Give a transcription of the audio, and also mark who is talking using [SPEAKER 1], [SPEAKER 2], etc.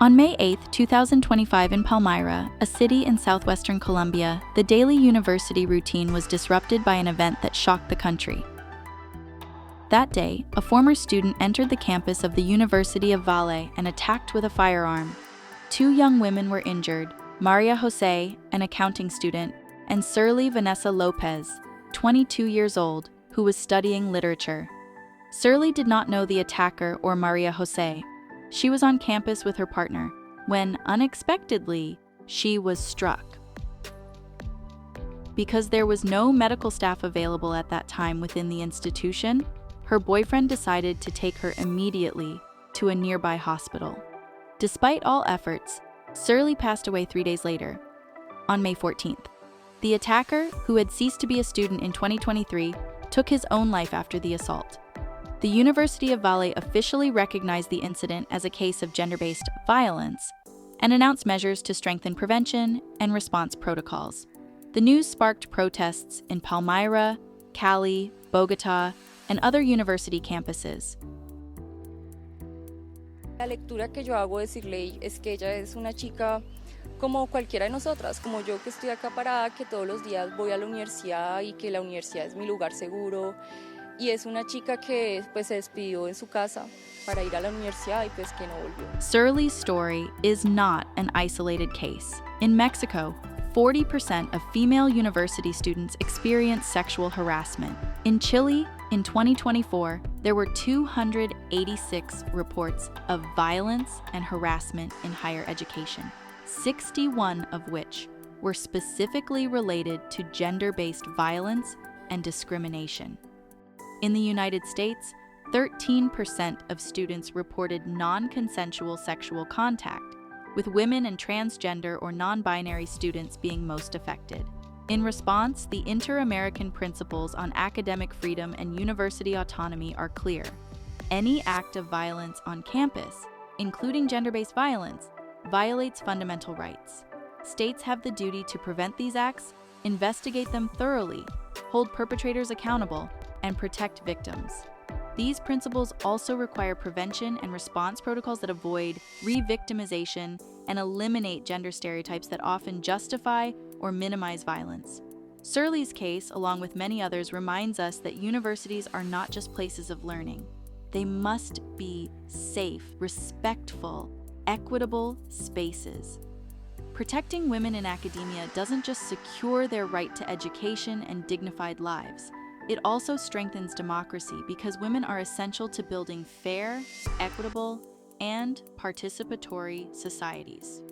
[SPEAKER 1] On May 8, 2025 in Palmyra, a city in southwestern Colombia, the daily university routine was disrupted by an event that shocked the country. That day, a former student entered the campus of the University of Valle and attacked with a firearm. Two young women were injured, Maria Jose, an accounting student, and Sirley Vanessa López, 22 years old, who was studying literature. Sirley did not know the attacker or Maria Jose. She was on campus with her partner when, unexpectedly, she was struck. Because there was no medical staff available at that time within the institution, her boyfriend decided to take her immediately to a nearby hospital. Despite all efforts, Sirley passed away 3 days later, on May 14th. The attacker, who had ceased to be a student in 2023, took his own life after the assault. The University of Valle officially recognized the incident as a case of gender-based violence and announced measures to strengthen prevention and response protocols. The news sparked protests in Palmyra, Cali, Bogotá, and other university campuses.
[SPEAKER 2] La lectura que yo hago de Sirley es que ella es una chica como cualquiera de nosotras, como yo que estoy acá parada, que todos los días voy a la universidad y que la universidad es mi lugar seguro. Y es una chica que pues se despidió en su casa para ir a la universidad y pues que no volvió.
[SPEAKER 1] Sirley's story is not an isolated case. In Mexico, 40% of female university students experience sexual harassment. In Chile, in 2024, there were 286 reports of violence and harassment in higher education, 61 of which were specifically related to gender-based violence and discrimination. In the United States, 13% of students reported non-consensual sexual contact, with women and transgender or non-binary students being most affected. In response, the Inter-American Principles on Academic Freedom and University Autonomy are clear. Any act of violence on campus, including gender-based violence, violates fundamental rights. States have the duty to prevent these acts, investigate them thoroughly, hold perpetrators accountable, and protect victims. These principles also require prevention and response protocols that avoid re-victimization and eliminate gender stereotypes that often justify or minimize violence. Sirley's case, along with many others, reminds us that universities are not just places of learning. They must be safe, respectful, equitable spaces. Protecting women in academia doesn't just secure their right to education and dignified lives. It also strengthens democracy because women are essential to building fair, equitable, and participatory societies.